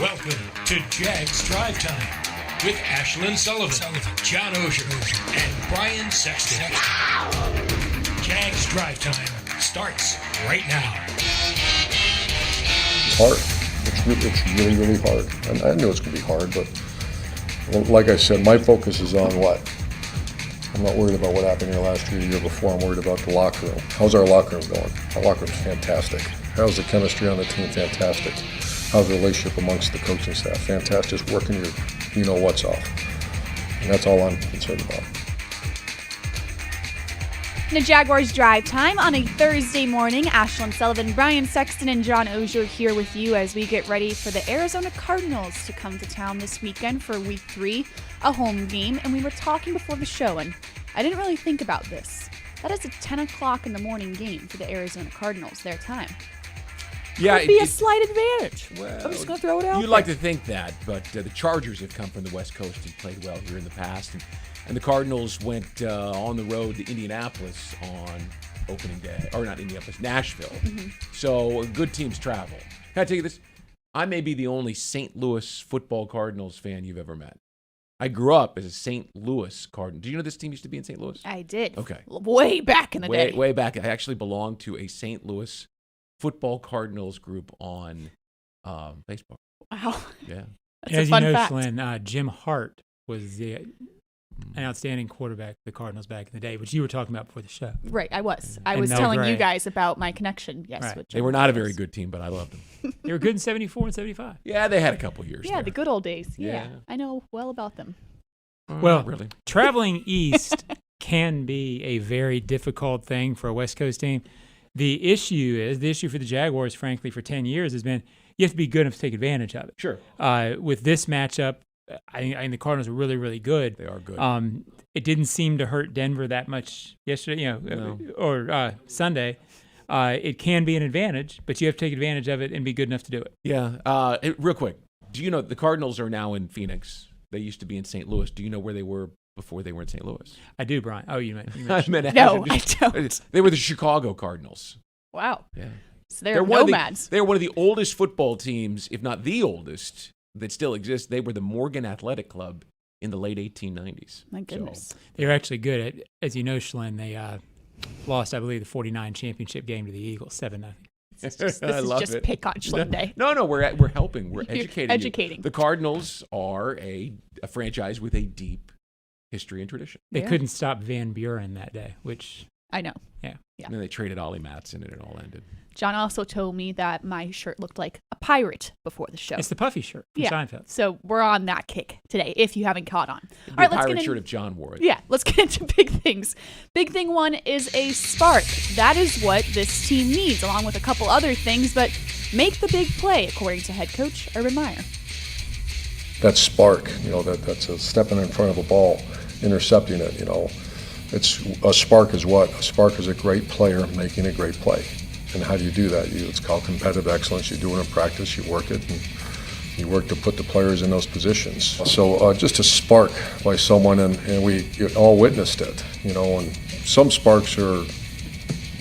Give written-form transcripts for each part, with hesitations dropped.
Welcome to Jags Drive Time with Ashlyn Sullivan, John Oehser, and Brian Sexton. Jags Drive Time starts right now. It's hard. It's really, really hard. And I knew it's going to be hard, but like I said, my focus is on what? I'm not worried about what happened here last year, the year before. I'm worried about the locker room. How's our locker room going? Our locker room's fantastic. How's the chemistry on the team? Fantastic. How's the relationship amongst the coaching staff? Fantastic. Just working your you-know-what's off. And that's all I'm concerned about. The Jaguars Drive Time on a Thursday morning. Ashlyn Sullivan, Brian Sexton, and John Oehser here with you as we get ready for the Arizona Cardinals to come to town this weekend for Week 3, a home game. And we were talking before the show, and I didn't really think about this. That is a 10 o'clock in the morning game for the Arizona Cardinals, their time. Yeah, Could be a slight advantage. Well, I'm just going to throw it out You'd like to think that, but the Chargers have come from the West Coast and played well here in the past. And the Cardinals went on the road to Indianapolis on opening day. Or not Indianapolis, Nashville. Mm-hmm. So good teams travel. Can I tell you this? I may be the only St. Louis football Cardinals fan you've ever met. I grew up as a St. Louis Cardinal. Do you know this team used to be in St. Louis? I did. Okay. Way back in the day. Way back. I actually belonged to a St. Louis football Cardinals group on Facebook. Wow. Yeah. That's As a fun you know, fact. Shlyn, Jim Hart was an outstanding quarterback for the Cardinals back in the day, which you were talking about before the show. Right, I was. I And was Mel telling Gray. you guys about my connection. Yes, Right. with They Jim were not a Hart. very good team, but I loved them. They were good in 74 and 75. Yeah, they had a couple years Yeah, there. the good old days. Yeah. Yeah. I know well about them. Well, Not really. Traveling east can be a very difficult thing for a West Coast team. The issue for the Jaguars, frankly, for 10 years has been you have to be good enough to take advantage of it. Sure. With this matchup, I think the Cardinals are really, really good. They are good. It didn't seem to hurt Denver that much yesterday, or Sunday. It can be an advantage, but you have to take advantage of it and be good enough to do it. Yeah. Real quick, do you know the Cardinals are now in Phoenix? They used to be in St. Louis. Do you know where they were before they were in St. Louis? I do, Brian. Oh, you meant I meant No, I don't. They were the Chicago Cardinals. Wow. Yeah. So they're one nomads. They're one of the oldest football teams, if not the oldest, that still exists. They were the Morgan Athletic Club in the late 1890s. My goodness. They're actually good. As you know, Shlyn, they lost, I believe, the 49 championship game to the Eagles, 7-0. This is I love just it. pick on Schlimm Day. No, we're helping. We're You're educating. educating. The Cardinals are a franchise with a deep history and tradition. They Yeah. couldn't stop Van Buren that day, which, I know. yeah. And then they traded Ollie Matson and it all ended. John also told me that my shirt looked like a pirate before the show. It's the puffy shirt from Yeah. Seinfeld. So we're on that kick today, if you haven't caught on. It'd All be right, a let's pirate get shirt in. if John wore it. Yeah, let's get into big things. Big thing one is a spark. That is what this team needs, along with a couple other things, but make the big play, according to head coach Urban Meyer. That spark, that's a stepping in front of a ball, intercepting it, It's a spark is what? A spark is a great player making a great play. And how do you do that? It's called competitive excellence. You do it in practice, you work it, and you work to put the players in those positions. So just a spark by someone, and we all witnessed it, and some sparks are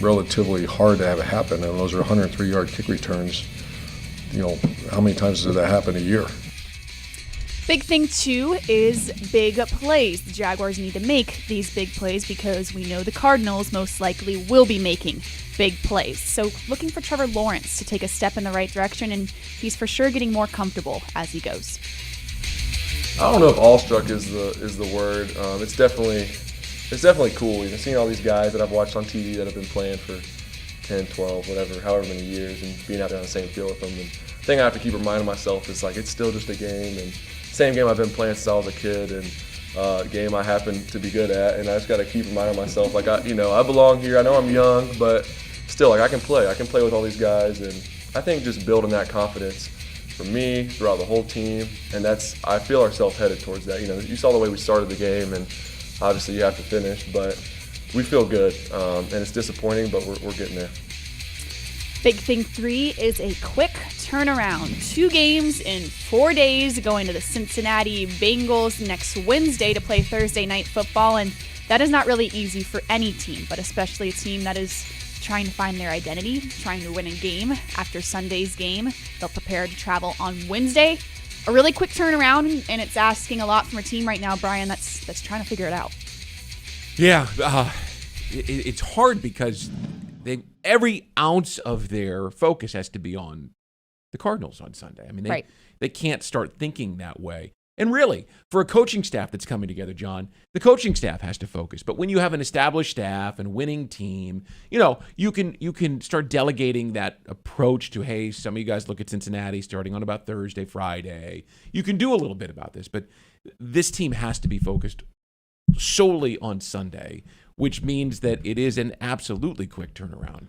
relatively hard to have happen, and those are 103-yard kick returns. How many times does that happen a year? Big thing, too, is big plays. The Jaguars need to make these big plays because we know the Cardinals most likely will be making big plays. So looking for Trevor Lawrence to take a step in the right direction, and he's for sure getting more comfortable as he goes. I don't know if awestruck is the word. It's definitely cool. Seeing all these guys that I've watched on TV that have been playing for 10, 12, whatever, however many years, and being out there on the same field with them. And the thing I have to keep reminding myself is it's still just a game, and same game I've been playing since I was a kid, and a game I happen to be good at, and I just got to keep reminding myself I belong here. I know I'm young, but still I can play. I can play with all these guys, and I think just building that confidence for me throughout the whole team, and I feel ourselves headed towards that. You saw the way we started the game, and obviously you have to finish, but we feel good, and it's disappointing, but we're getting there. Big thing 3 is a quick turnaround. 2 games in 4 days, going to the Cincinnati Bengals next Wednesday to play Thursday night football, and that is not really easy for any team, but especially a team that is trying to find their identity, trying to win a game. After Sunday's game, they'll prepare to travel on Wednesday. A really quick turnaround, and it's asking a lot from a team right now, Brian, that's trying to figure it out. Yeah, it's hard because every ounce of their focus has to be on the Cardinals on Sunday. I mean, they can't start thinking that way. And really, for a coaching staff that's coming together, John, the coaching staff has to focus. But when you have an established staff and winning team, you can start delegating that approach to, hey, some of you guys look at Cincinnati starting on about Thursday, Friday. You can do a little bit about this, but this team has to be focused solely on Sunday, which means that it is an absolutely quick turnaround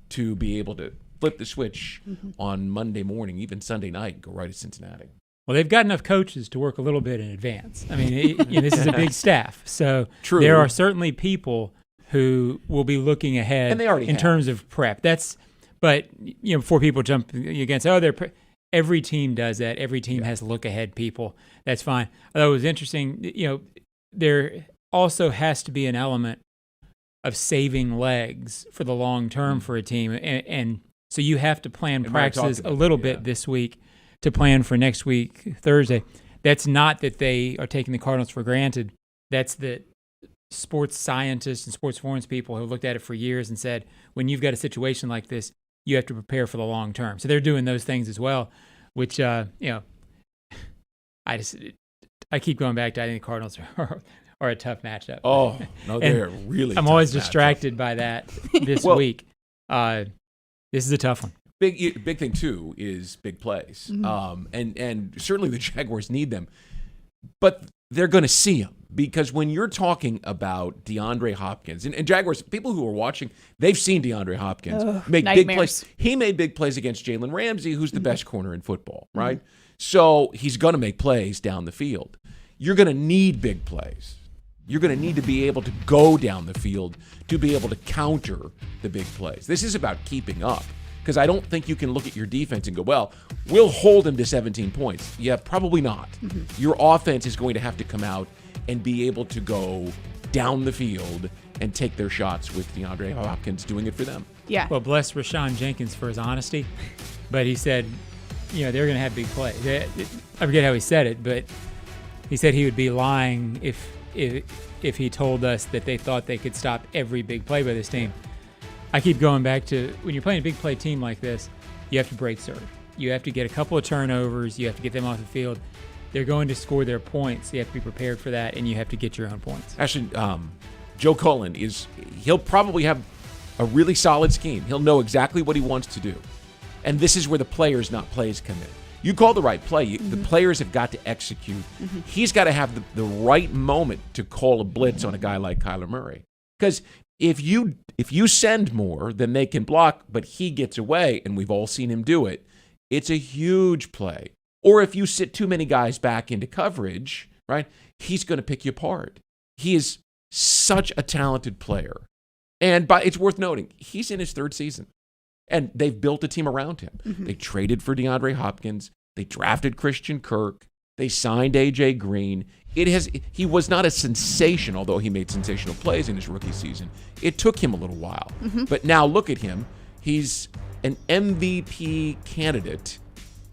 to be able to flip the switch on Monday morning, even Sunday night, go right to Cincinnati. Well, they've got enough coaches to work a little bit in advance. I mean, this is a big staff. So True. There are certainly people who will be looking ahead and they already in terms of prep. But before people jump against, every team does that. Every team has look-ahead people. That's fine. Although it was interesting, there also has to be an element of saving legs for the long term for a team. And so you have to plan practices a little bit this week to plan for next week, Thursday. That's not that they are taking the Cardinals for granted. That's that sports scientists and sports performance people have looked at it for years and said, when you've got a situation like this, you have to prepare for the long term. So they're doing those things as well, which, I keep going back to, I think the Cardinals are a tough matchup. Oh, no, they're really I'm always distracted by that this week. This is a tough one. Big thing, too, is big plays. And certainly the Jaguars need them. But they're going to see them. Because when you're talking about DeAndre Hopkins, and Jaguars, people who are watching, they've seen DeAndre Hopkins make big plays. He made big plays against Jalen Ramsey, who's the best corner in football, right? So he's going to make plays down the field. You're going to need big plays. You're going to need to be able to go down the field to be able to counter the big plays. This is about keeping up. Because I don't think you can look at your defense and go, well, we'll hold him to 17 points. Yeah, probably not. Your offense is going to have to come out and be able to go down the field and take their shots with DeAndre Hopkins doing it for them. Yeah. Well, bless Rashawn Jenkins for his honesty. But he said, they're going to have big plays. I forget how he said it, but he said he would be lying if he told us that they thought they could stop every big play by this team. I keep going back to when you're playing a big play team like this, you have to break serve. You have to get a couple of turnovers. You have to get them off the field. They're going to score their points. You have to be prepared for that, and you have to get your own points. Actually, Joe Cullen he'll probably have a really solid scheme. He'll know exactly what he wants to do. And this is where the players, not plays, come in. You call the right play. The players have got to execute. He's got to have the right moment to call a blitz on a guy like Kyler Murray. Because if you send more than they can block, but he gets away, and we've all seen him do it, it's a huge play. Or if you sit too many guys back into coverage, right, he's going to pick you apart. He is such a talented player. And it's worth noting, he's in his third season. And they've built a team around him. They traded for DeAndre Hopkins. They drafted Christian Kirk. They signed A.J. Green. He was not a sensation, although he made sensational plays in his rookie season. It took him a little while. But now look at him. He's an MVP candidate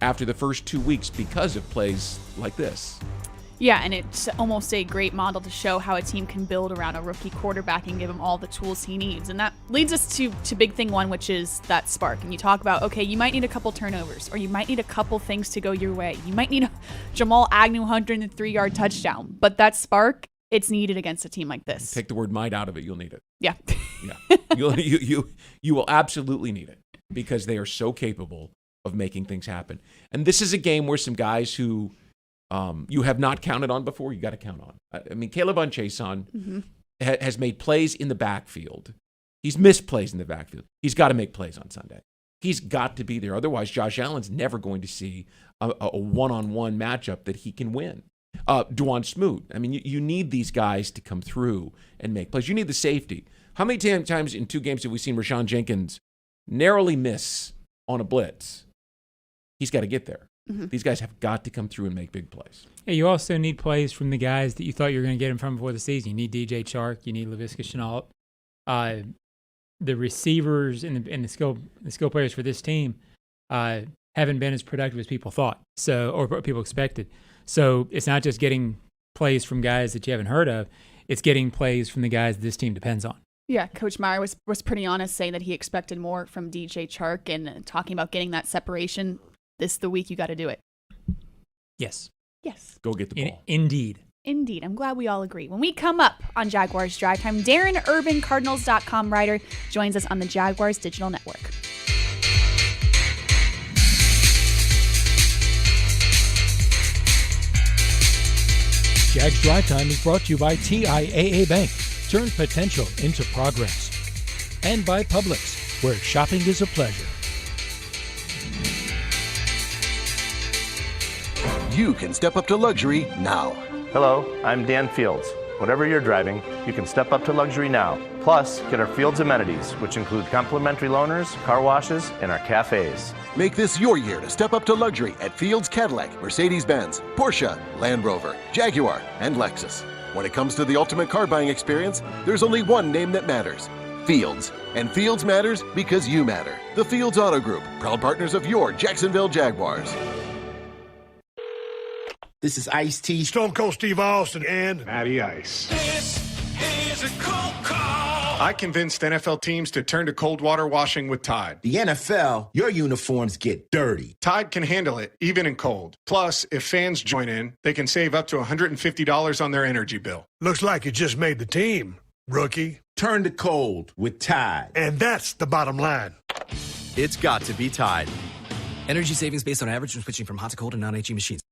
after the first 2 weeks because of plays like this. Yeah, and it's almost a great model to show how a team can build around a rookie quarterback and give him all the tools he needs. And that leads us to big thing one, which is that spark. And you talk about, okay, you might need a couple turnovers, or you might need a couple things to go your way. You might need a Jamal Agnew 103-yard touchdown. But that spark, it's needed against a team like this. Take the word might out of it, you'll need it. Yeah. Yeah. You will absolutely need it because they are so capable of making things happen. And this is a game where some guys who you have not counted on before, you got to count on. I mean, Caleb Unchason has made plays in the backfield. He's missed plays in the backfield. He's got to make plays on Sunday. He's got to be there. Otherwise, Josh Allen's never going to see a one-on-one matchup that he can win. Dwan Smoot. I mean, you need these guys to come through and make plays. You need the safety. How many times in 2 games have we seen Rashawn Jenkins narrowly miss on a blitz? He's got to get there. These guys have got to come through and make big plays. Yeah, you also need plays from the guys that you thought you were going to get him from before the season. You need DJ Chark. You need Laviska Shenault. the receivers and the skill players for this team haven't been as productive as people thought, or people expected. So it's not just getting plays from guys that you haven't heard of; it's getting plays from the guys this team depends on. Yeah, Coach Meyer was pretty honest, saying that he expected more from DJ Chark and talking about getting that separation. This is the week you got to do it. Yes. Yes. Go get the ball. Indeed. Indeed. I'm glad we all agree. When we come up on Jaguars Drive Time, Darren Urban, Cardinals.com writer, joins us on the Jaguars Digital Network. Jags Drive Time is brought to you by TIAA Bank. Turn potential into progress. And by Publix, where shopping is a pleasure. You can step up to luxury now. Hello, I'm Dan Fields. Whatever you're driving, you can step up to luxury now. Plus, get our Fields amenities, which include complimentary loaners, car washes, and our cafes. Make this your year to step up to luxury at Fields Cadillac, Mercedes-Benz, Porsche, Land Rover, Jaguar, and Lexus. When it comes to the ultimate car buying experience, there's only one name that matters: Fields. And Fields matters because you matter. The Fields Auto Group, proud partners of your Jacksonville Jaguars. This is Ice-T, Stone Cold Steve Austin, and Matty Ice. This is a cold call. I convinced NFL teams to turn to cold water washing with Tide. the NFL, your uniforms get dirty. Tide can handle it, even in cold. Plus, if fans join in, they can save up to $150 on their energy bill. Looks like you just made the team, rookie. Turn to cold with Tide. And that's the bottom line. It's got to be Tide. Energy savings based on average when switching from hot to cold and non-HE machines.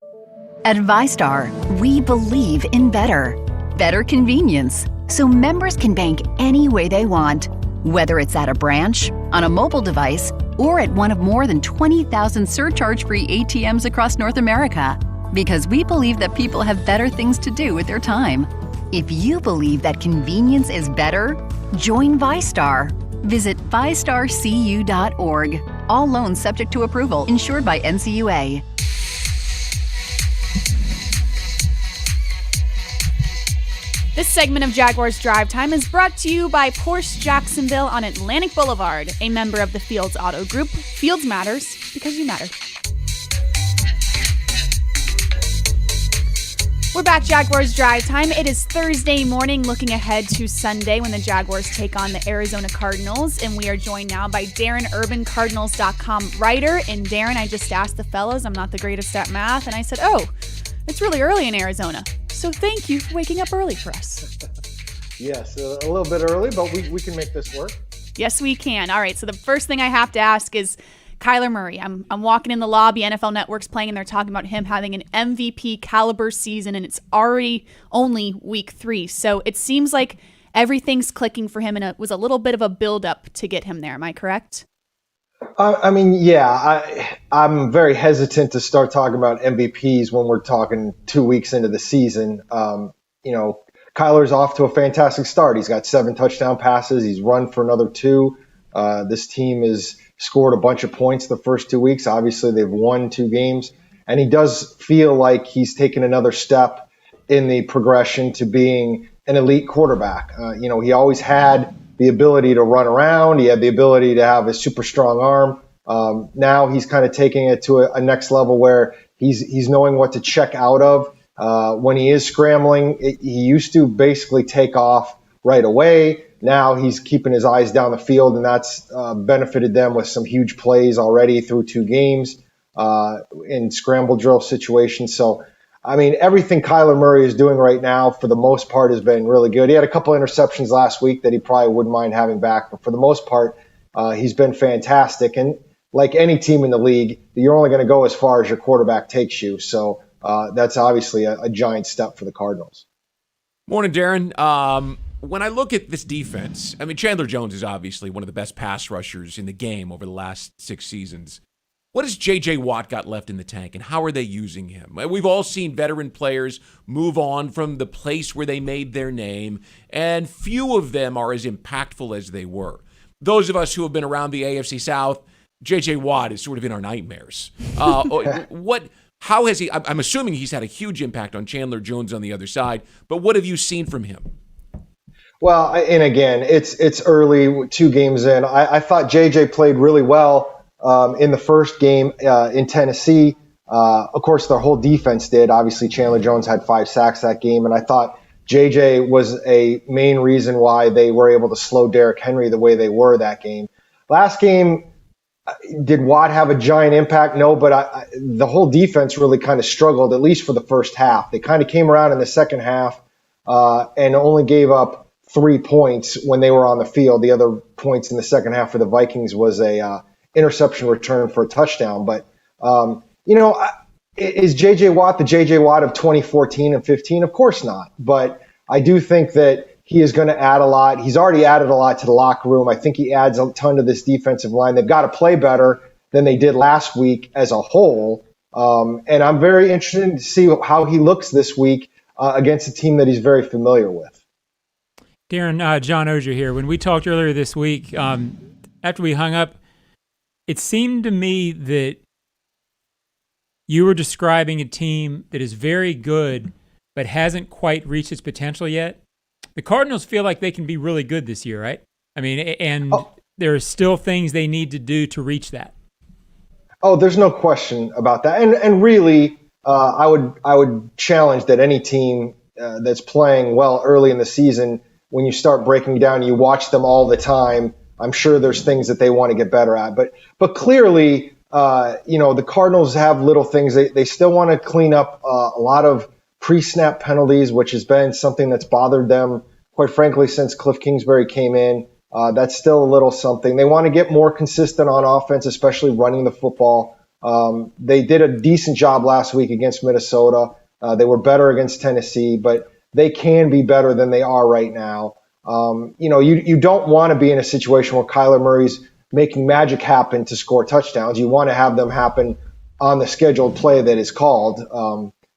At VyStar, we believe in better. Better convenience, so members can bank any way they want. Whether it's at a branch, on a mobile device, or at one of more than 20,000 surcharge-free ATMs across North America. Because we believe that people have better things to do with their time. If you believe that convenience is better, join VyStar. Visit VyStarCU.org. All loans subject to approval, insured by NCUA. This segment of Jaguars Drive Time is brought to you by Porsche Jacksonville on Atlantic Boulevard, a member of the Fields Auto Group. Fields matters because you matter. We're back, Jaguars Drive Time. It is Thursday morning, looking ahead to Sunday when the Jaguars take on the Arizona Cardinals. And we are joined now by Darren Urban, Cardinals.com writer. And Darren, I just asked the fellas, I'm not the greatest at math, and I said, oh, it's really early in Arizona. So thank you for waking up early for us. Yes, a little bit early, but we can make this work. Yes, we can. All right, so the first thing I have to ask is Kyler Murray. I'm walking in the lobby, NFL Network's playing, and they're talking about him having an MVP caliber season, and it's already only week 3. So it seems like everything's clicking for him, and it was a little bit of a build-up to get him there. Am I correct? I mean, yeah, I'm very hesitant to start talking about MVPs when we're talking 2 weeks into the season. Kyler's off to a fantastic start. He's got 7 touchdown passes. He's run for another 2. This team has scored a bunch of points the first 2 weeks. Obviously, they've won 2 games. And he does feel like he's taken another step in the progression to being an elite quarterback. He always had the ability to run around. He had the ability to have a super strong arm. Now he's kind of taking it to a next level where he's knowing what to check out of. When he is scrambling, he used to basically take off right away. Now he's keeping his eyes down the field, and that's benefited them with some huge plays already through 2 games in scramble drill situations. So, I mean, everything Kyler Murray is doing right now, for the most part, has been really good. He had a couple interceptions last week that he probably wouldn't mind having back, but for the most part, he's been fantastic. And like any team in the league, you're only going to go as far as your quarterback takes you. So that's obviously a giant step for the Cardinals. Morning, Darren. When I look at this defense, I mean, Chandler Jones is obviously one of the best pass rushers in the game over the last 6 seasons. What has J.J. Watt got left in the tank, and how are they using him? We've all seen veteran players move on from the place where they made their name, and few of them are as impactful as they were. Those of us who have been around the AFC South, J.J. Watt is sort of in our nightmares. How has he? I'm assuming he's had a huge impact on Chandler Jones on the other side, but what have you seen from him? Well, and again, it's early, 2 games in. I thought JJ played really well in the first game in Tennessee. Of course, their whole defense did. Obviously, Chandler Jones had 5 sacks that game, and I thought JJ was a main reason why they were able to slow Derrick Henry the way they were that game. Last game, did Watt have a giant impact? No, but the whole defense really kind of struggled, at least for the first half. They kind of came around in the second half and only gave up 3 points when they were on the field. The other points in the second half for the Vikings was a interception return for a touchdown. But, is J.J. Watt the J.J. Watt of 2014 and 15? Of course not. But I do think that he is going to add a lot. He's already added a lot to the locker room. I think he adds a ton to this defensive line. They've got to play better than they did last week as a whole. And I'm very interested to see how he looks this week against a team that he's very familiar with. Darren, John Oehser here. When we talked earlier this week, after we hung up, it seemed to me that you were describing a team that is very good but hasn't quite reached its potential yet. The Cardinals feel like they can be really good this year, right? I mean, and there are still things they need to do to reach that. Oh, there's no question about that. And really, I would challenge that any team that's playing well early in the season, when you start breaking down, you watch them all the time. I'm sure there's things that they want to get better at. But clearly, the Cardinals have little things. They still want to clean up a lot of pre-snap penalties, which has been something that's bothered them, quite frankly, since Cliff Kingsbury came in. That's still a little something. They want to get more consistent on offense, especially running the football. They did a decent job last week against Minnesota. They were better against Tennessee, but they can be better than they are right now. You don't want to be in a situation where Kyler Murray's making magic happen to score touchdowns. You want to have them happen on the scheduled play that is called.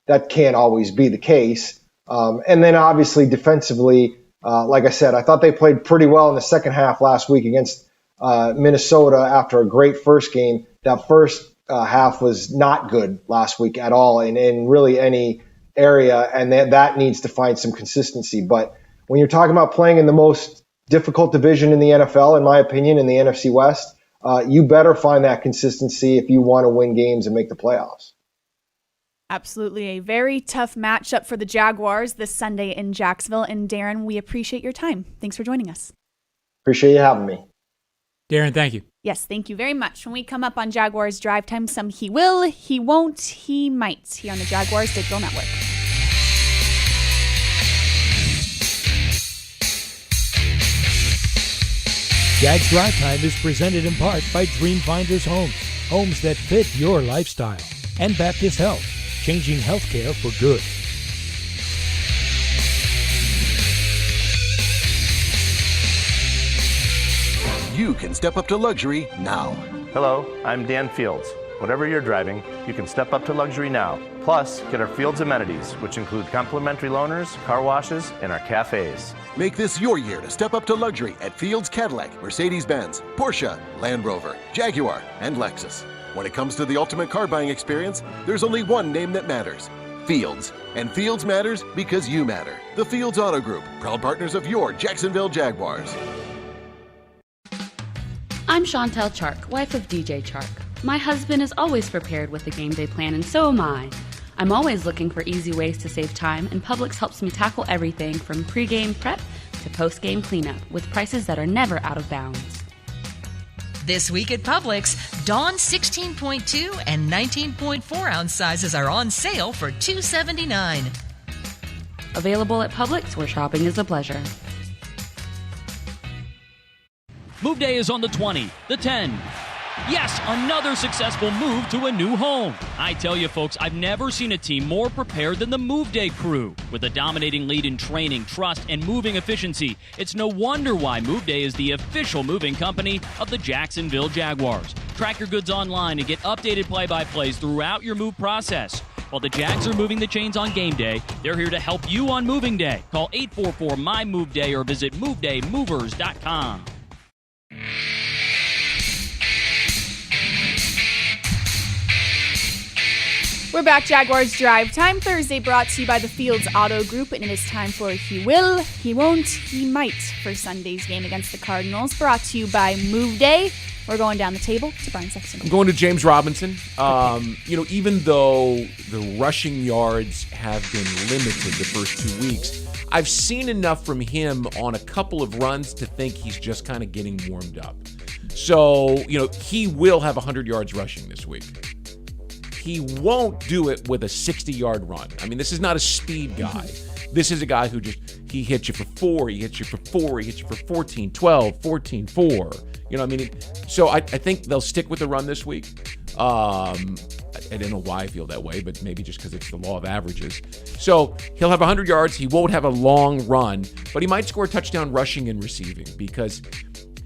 That can't always be the case. And then obviously defensively, like I said, I thought they played pretty well in the second half last week against Minnesota after a great first game. That first half was not good last week at all in really any area, and that needs to find some consistency. But when you're talking about playing in the most difficult division in the NFL, in my opinion, in the NFC West, you better find that consistency if you want to win games and make the playoffs. Absolutely. A very tough matchup for the Jaguars this Sunday in Jacksonville. And Darren, we appreciate your time. Thanks for joining us. Appreciate you having me. Darren, thank you. Yes, thank you very much. When we come up on Jaguars Drive Time, some he will, he won't, he might, here on the Jaguars Digital Network. Jags Drive Time is presented in part by Dreamfinders Homes, homes that fit your lifestyle, and Baptist Health, changing healthcare for good. You can step up to luxury now. Hello, I'm Dan Fields. Whatever you're driving, you can step up to luxury now. Plus, get our Fields amenities, which include complimentary loaners, car washes, and our cafes. Make this your year to step up to luxury at Fields Cadillac, Mercedes-Benz, Porsche, Land Rover, Jaguar, and Lexus. When it comes to the ultimate car buying experience, there's only one name that matters: Fields. And Fields matters because you matter. The Fields Auto Group, proud partners of your Jacksonville Jaguars. I'm Chantel Chark, wife of DJ Chark. My husband is always prepared with a game day plan, and so am I. I'm always looking for easy ways to save time, and Publix helps me tackle everything from pre-game prep to post-game cleanup with prices that are never out of bounds. This week at Publix, Dawn 16.2 and 19.4 ounce sizes are on sale for $2.79. Available at Publix, where shopping is a pleasure. Move day is on the 20, the 10. Yes, another successful move to a new home. I tell you folks, I've never seen a team more prepared than the Move Day crew. With a dominating lead in training, trust, and moving efficiency, it's no wonder why Move Day is the official moving company of the Jacksonville Jaguars. Track your goods online and get updated play-by-plays throughout your move process. While the Jags are moving the chains on game day, they're here to help you on moving day. Call 844-MY-MOVE-DAY or visit MoveDayMovers.com. We're back, Jaguars Drive Time. Thursday brought to you by the Fields Auto Group, and it is time for He Will, He Won't, He Might for Sunday's game against the Cardinals. Brought to you by Move Day. We're going down the table to Brian Sexton. I'm going to James Robinson. Even though the rushing yards have been limited the first 2 weeks, I've seen enough from him on a couple of runs to think he's just kind of getting warmed up. So, he will have 100 yards rushing this week. He won't do it with a 60-yard run. I mean, this is not a speed guy. This is a guy who he hits you for 4, he hits you for 4, he hits you for 14, 12, 14, 4. So I think they'll stick with the run this week. I don't know why I feel that way, but maybe just because it's the law of averages. So he'll have 100 yards. He won't have a long run, but he might score a touchdown rushing and receiving because,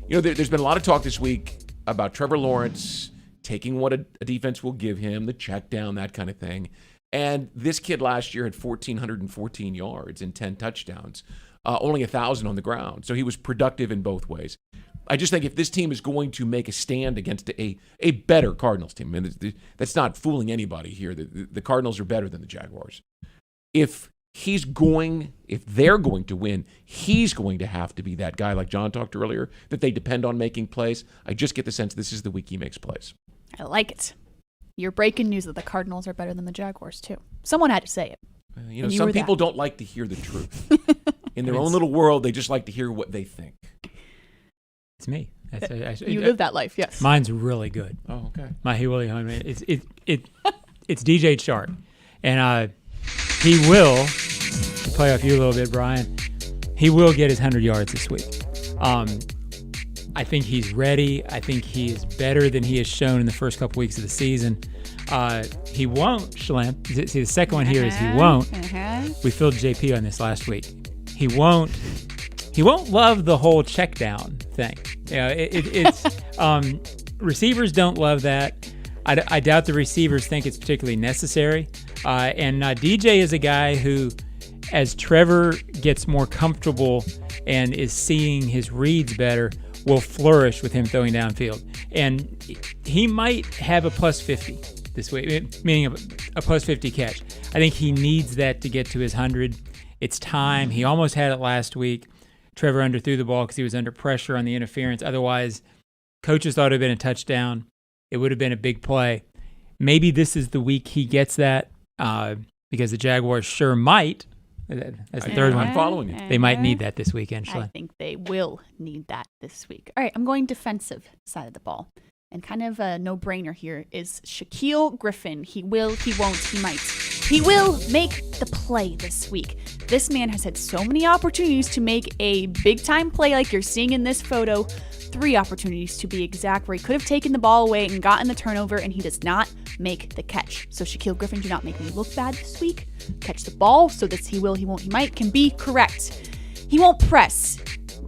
there's been a lot of talk this week about Trevor Lawrence taking what a defense will give him, the check down, that kind of thing. And this kid last year had 1,414 yards and 10 touchdowns, only 1,000 on the ground. So he was productive in both ways. I just think if this team is going to make a stand against a better Cardinals team, and that's not fooling anybody here, the Cardinals are better than the Jaguars. If they're going to win, he's going to have to be that guy like John talked earlier, that they depend on making plays. I just get the sense this is the week he makes plays. I like it. You're breaking news that the Cardinals are better than the Jaguars, too. Someone had to say it. Some people don't like to hear the truth. In their own little world, they just like to hear what they think. It's me. You live that life, yes. Mine's really good. Oh, okay. My He Will, He Won't. It's DJ Chark. And he will, to play off you a little bit, Brian, he will get his 100 yards this week. I think he's ready. I think he is better than he has shown in the first couple weeks of the season. He won't, Shalem. See, the second one here is he won't. We filled JP on this last week. He won't love the whole check down thing. It's receivers don't love that. I doubt the receivers think it's particularly necessary. And DJ is a guy who, as Trevor gets more comfortable and is seeing his reads better, will flourish with him throwing downfield. And he might have a plus 50 this week, meaning a plus 50 catch. I think he needs that to get to his 100. It's time. He almost had it last week. Trevor underthrew the ball because he was under pressure on the interference. Otherwise, coaches thought it would have been a touchdown. It would have been a big play. Maybe this is the week he gets that because the Jaguars sure might. That's the third one. I'm following you. They might need that this weekend, Shalem. I think they will need that this week. All right, I'm going defensive side of the ball. And kind of a no-brainer here is Shaquille Griffin. He will, he won't, he might. He will make the play this week. This man has had so many opportunities to make a big-time play like you're seeing in this photo. 3 opportunities to be exact, where he could have taken the ball away and gotten the turnover, and he does not make the catch. So Shaquille Griffin, do not make me look bad this week. Catch the ball so that he will, he won't, he might can be correct. He won't press.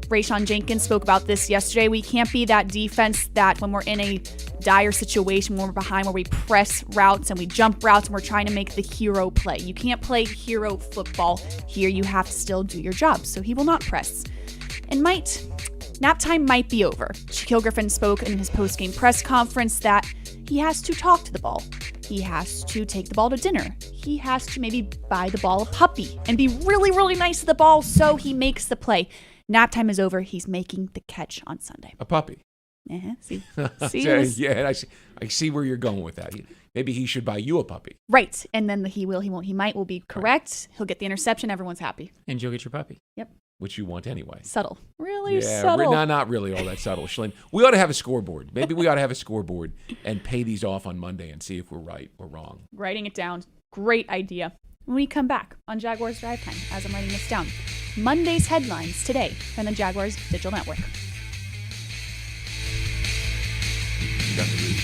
Rayshon Jenkins spoke about this yesterday. We can't be that defense that when we're in a dire situation, when we're behind, where we press routes and we jump routes and we're trying to make the hero play. You can't play hero football here. You have to still do your job. So he will not press. And nap time might be over. Shaquille Griffin spoke in his post-game press conference that he has to talk to the ball. He has to take the ball to dinner. He has to maybe buy the ball a puppy and be really, really nice to the ball so he makes the play. Nap time is over. He's making the catch on Sunday. A puppy. See, yeah, I see where you're going with that. Maybe he should buy you a puppy. Right, and then the he will, he won't, he might will be correct. He'll get the interception. Everyone's happy. And you'll get your puppy. Yep. Which you want anyway. Subtle. Really subtle. Not really all that subtle, Shalene. We ought to have a scoreboard. Maybe we ought to have a scoreboard and pay these off on Monday and see if we're right or wrong. Writing it down. Great idea. When we come back on Jaguars Drive Time, as I'm writing this down, Monday's headlines today from the Jaguars Digital Network. You got the read.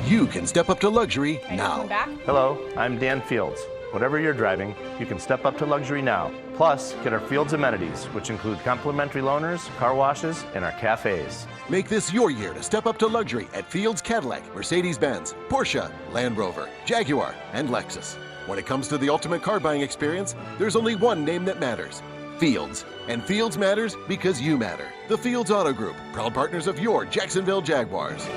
You can step up to luxury now. Hello, I'm Dan Fields. Whatever you're driving, you can step up to luxury now. Plus, get our Fields amenities, which include complimentary loaners, car washes, and our cafes. Make this your year to step up to luxury at Fields Cadillac, Mercedes-Benz, Porsche, Land Rover, Jaguar, and Lexus. When it comes to the ultimate car buying experience, there's only one name that matters. Fields. And Fields matters because you matter. The Fields Auto Group, proud partners of your Jacksonville Jaguars.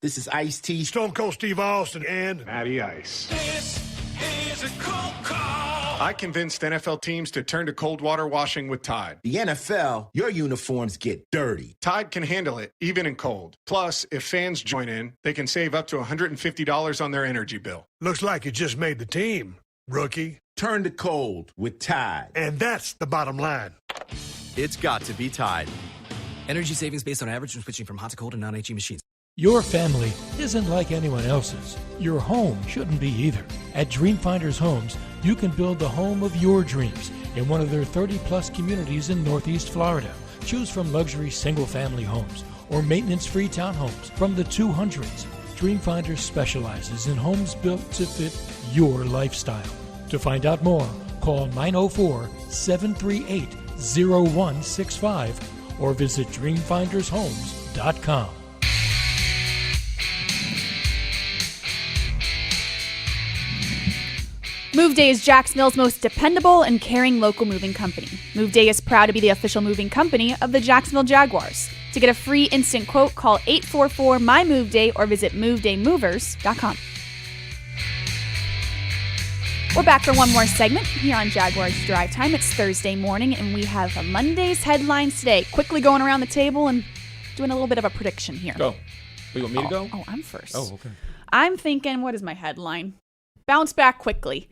This is Ice-T, Stone Cold Steve Austin, and Matty Ice. This is a cold call. I convinced NFL teams to turn to cold water washing with Tide. the NFL, your uniforms get dirty. Tide can handle it, even in cold. Plus, if fans join in, they can save up to $150 on their energy bill. Looks like you just made the team, rookie. Turn to cold with Tide. And that's the bottom line. It's got to be Tide. Energy savings based on average when switching from hot to cold and non-HE machines. Your family isn't like anyone else's. Your home shouldn't be either. At Dreamfinders Homes, you can build the home of your dreams in one of their 30-plus communities in Northeast Florida. Choose from luxury single-family homes or maintenance-free townhomes from the 200s. Dreamfinders specializes in homes built to fit your lifestyle. To find out more, call 904-738-0165 or visit dreamfindershomes.com. Move Day is Jacksonville's most dependable and caring local moving company. Move Day is proud to be the official moving company of the Jacksonville Jaguars. To get a free instant quote, call 844-MY-MOVE-DAY or visit movedaymovers.com. We're back for one more segment here on Jaguars Drive Time. It's Thursday morning, and we have a Monday's headlines today. Quickly going around the table and doing a little bit of a prediction here. Go. You want me to go? Oh, I'm first. Oh, okay. I'm thinking, what is my headline? Bounce back quickly.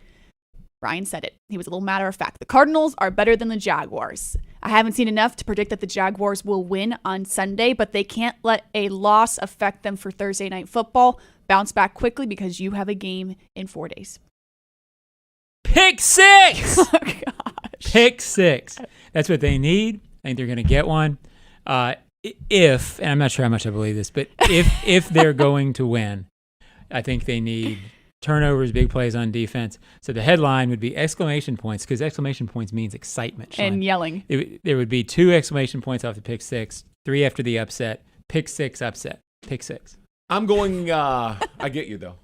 Brian said it. He was a little matter of fact. The Cardinals are better than the Jaguars. I haven't seen enough to predict that the Jaguars will win on Sunday, but they can't let a loss affect them for Thursday Night Football. Bounce back quickly because you have a game in 4 days. Pick six! Oh, gosh. Pick six. That's what they need. I think they're going to get one. If, and I'm not sure how much I believe this, but if they're going to win, I think they need turnovers, big plays on defense. So the headline would be exclamation points, because exclamation points means excitement. Sean. And yelling. There would be 2 exclamation points off the pick six, 3 after the upset, pick six, upset, pick six. I'm going, I get you though.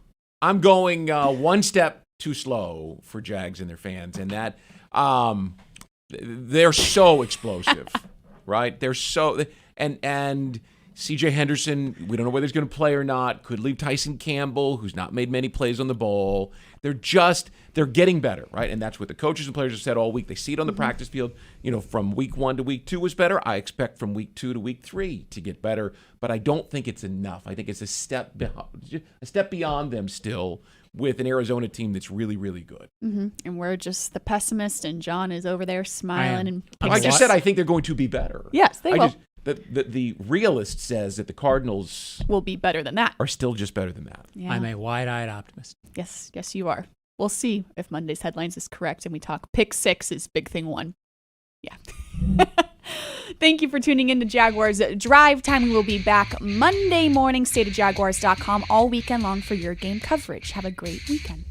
I'm going one step too slow for Jags and their fans, and that they're so explosive, right? They're so, and C.J. Henderson, we don't know whether he's going to play or not. Could leave Tyson Campbell, who's not made many plays on the ball. They're getting better, right? And that's what the coaches and players have said all week. They see it on the practice field. You know, from week 1 to week 2 was better. I expect from week 2 to week 3 to get better, but I don't think it's enough. I think it's a step beyond them still, with an Arizona team that's really, really good. Mm-hmm. And we're just the pessimist, and John is over there smiling. And I just said I think they're going to be better. Yes, they will. The realist says that the Cardinals will be better than that. Are still just better than that. Yeah. I'm a wide-eyed optimist. Yes, you are. We'll see if Monday's headlines is correct and we talk pick six is big thing 1. Yeah. Thank you for tuning in to Jaguars Drive Time. We will be back Monday morning. Stay to Jaguars.com all weekend long for your game coverage. Have a great weekend.